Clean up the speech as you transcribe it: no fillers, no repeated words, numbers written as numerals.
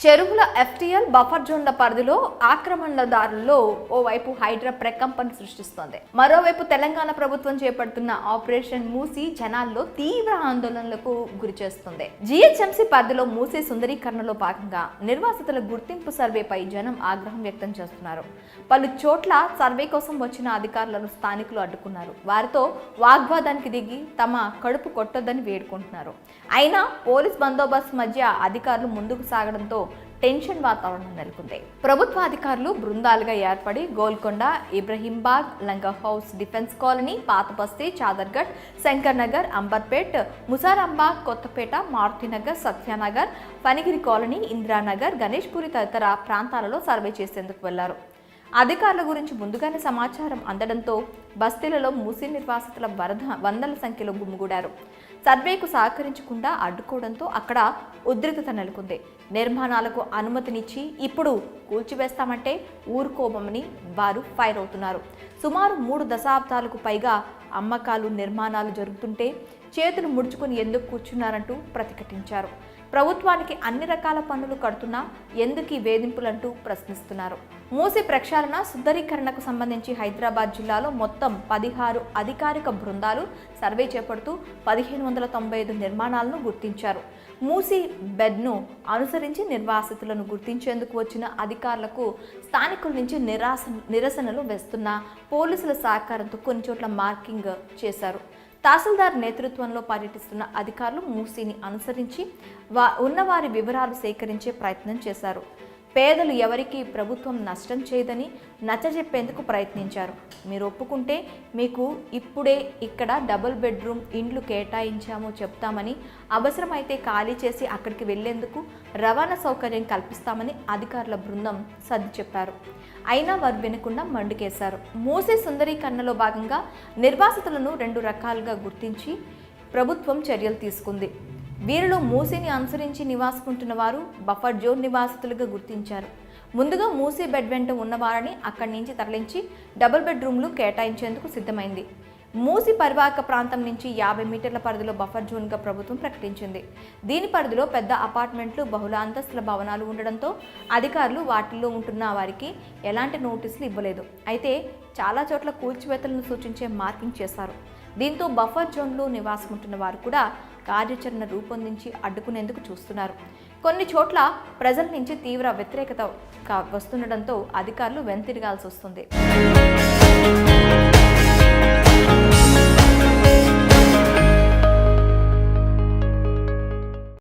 చెరువుల FTL buffer జోన్ల పరిధిలో ఆక్రమణదారుల్లో ఓవైపు హైడ్రా ప్రకంపన సృష్టిస్తోంది. మరోవైపు తెలంగాణ ప్రభుత్వం చేపడుతున్న ఆపరేషన్ మూసీ జనాల్లో తీవ్ర ఆందోళనలకు గురిచేస్తుంది. జీహెచ్ఎంసీ పరిధిలో మూసీ సుందరీకరణలో భాగంగా నిర్వాసితుల గుర్తింపు సర్వేపై జనం ఆగ్రహం వ్యక్తం చేస్తున్నారు. పలు చోట్ల సర్వే కోసం వచ్చిన అధికారులను స్థానికులు అడ్డుకున్నారు. వారితో వాగ్వాదానికి దిగి తమ కడుపు కొట్టొద్దని వేడుకుంటున్నారు. అయినా పోలీస్ బందోబస్తు మధ్య అధికారులు ముందుకు సాగడంతో టెన్షన్ వాతావరణం నెలకొంది. ప్రభుత్వ అధికారులు బృందాలుగా ఏర్పడి Golconda, Ibrahimbagh, Langar Houz, defence colony, Pathabasti, Chaderghat, Shankar Nagar, Amberpet, Musarambagh, Kothapet, Marutinagar, Satyanagar, Phanigiri colony, Indiranagar, Ganeshpuri తదితర ప్రాంతాలలో సర్వే చేసేందుకు వెళ్లారు. అధికారుల గురించి ముందుగానే సమాచారం అందడంతో బస్తీలలో మూసీ నిర్వాసితుల వందల సంఖ్యలో గుమిగూడారు. సర్వేకు సహకరించకుండా అడ్డుకోవడంతో అక్కడ ఉద్రిక్తత నెలకొంది. నిర్మాణాలకు అనుమతినిచ్చి ఇప్పుడు కూల్చివేస్తామంటే ఊరుకోమని వారు ఫైర్ అవుతున్నారు. సుమారు 3 దశాబ్దాలకు పైగా అమ్మకాలు, నిర్మాణాలు జరుగుతుంటే చేతులు ముడుచుకొని ఎందుకు కూర్చున్నారంటూ ప్రతిఘటించారు. ప్రభుత్వానికి అన్ని రకాల పన్నులు కడుతున్నా ఎందుకు ఈ వేధింపులంటూ ప్రశ్నిస్తున్నారు. మూసీ ప్రక్షాళన, సుందరీకరణకు సంబంధించి హైదరాబాద్ జిల్లాలో మొత్తం 16 అధికారిక బృందాలు సర్వే చేపడుతూ 1595 నిర్మాణాలను గుర్తించారు. మూసీ బెడ్ను అనుసరించి నిర్వాసితులను గుర్తించేందుకు వచ్చిన అధికారులకు స్థానికుల నుంచి నిరసనలు వేస్తున్న పోలీసుల సహకారంతో కొన్ని చోట్ల మార్కింగ్ చేశారు. తహసీల్దార్ నేతృత్వంలో పర్యటిస్తున్న అధికారులు మూసీని అనుసరించి ఉన్నవారి వివరాలు సేకరించే ప్రయత్నం చేశారు. పేదలు ఎవరికి ప్రభుత్వం నష్టం చేయదని నచ్చజెప్పేందుకు ప్రయత్నించారు. మీరు ఒప్పుకుంటే మీకు ఇప్పుడే ఇక్కడ డబుల్ బెడ్రూమ్ ఇండ్లు కేటాయించామో చెప్తామని, అవసరమైతే ఖాళీ చేసి అక్కడికి వెళ్లేందుకు రవాణా సౌకర్యం కల్పిస్తామని అధికారుల బృందం సర్ది చెప్పారు. అయినా వారు వినకుండా మండుకేశారు. మూసీ సుందరీకరణలో భాగంగా నిర్వాసితులను 2 రకాలుగా గుర్తించి ప్రభుత్వం చర్యలు తీసుకుంది. వీరిలో మూసీని అనుసరించి నివాసుకుంటున్న వారు బఫర్ జోన్ నివాసితులుగా గుర్తించారు. ముందుగా మూసీ బెడ్ వెంట ఉన్నవారిని అక్కడి నుంచి తరలించి డబుల్ బెడ్రూమ్లు కేటాయించేందుకు సిద్ధమైంది. మూసీ పరివాహక ప్రాంతం నుంచి 50 మీటర్ల పరిధిలో బఫర్ జోన్గా ప్రభుత్వం ప్రకటించింది. దీని పరిధిలో పెద్ద అపార్ట్మెంట్లు, బహుళ అంతస్తుల భవనాలు ఉండడంతో అధికారులు వాటిల్లో ఉంటున్న వారికి ఎలాంటి నోటీసులు ఇవ్వలేదు. అయితే చాలా చోట్ల కూల్చివేతలను సూచించే మార్కింగ్ చేశారు. దీంతో బఫర్ జోన్లో నివాసముంటున్న వారు కూడా కార్యాచరణ రూపొందించి అడ్డుకునేందుకు చూస్తున్నారు. కొన్ని చోట్ల ప్రజల నుంచి తీవ్ర వ్యతిరేకత వస్తుండటంతో అధికారులు వెనుతిరగాల్సి వస్తుంది.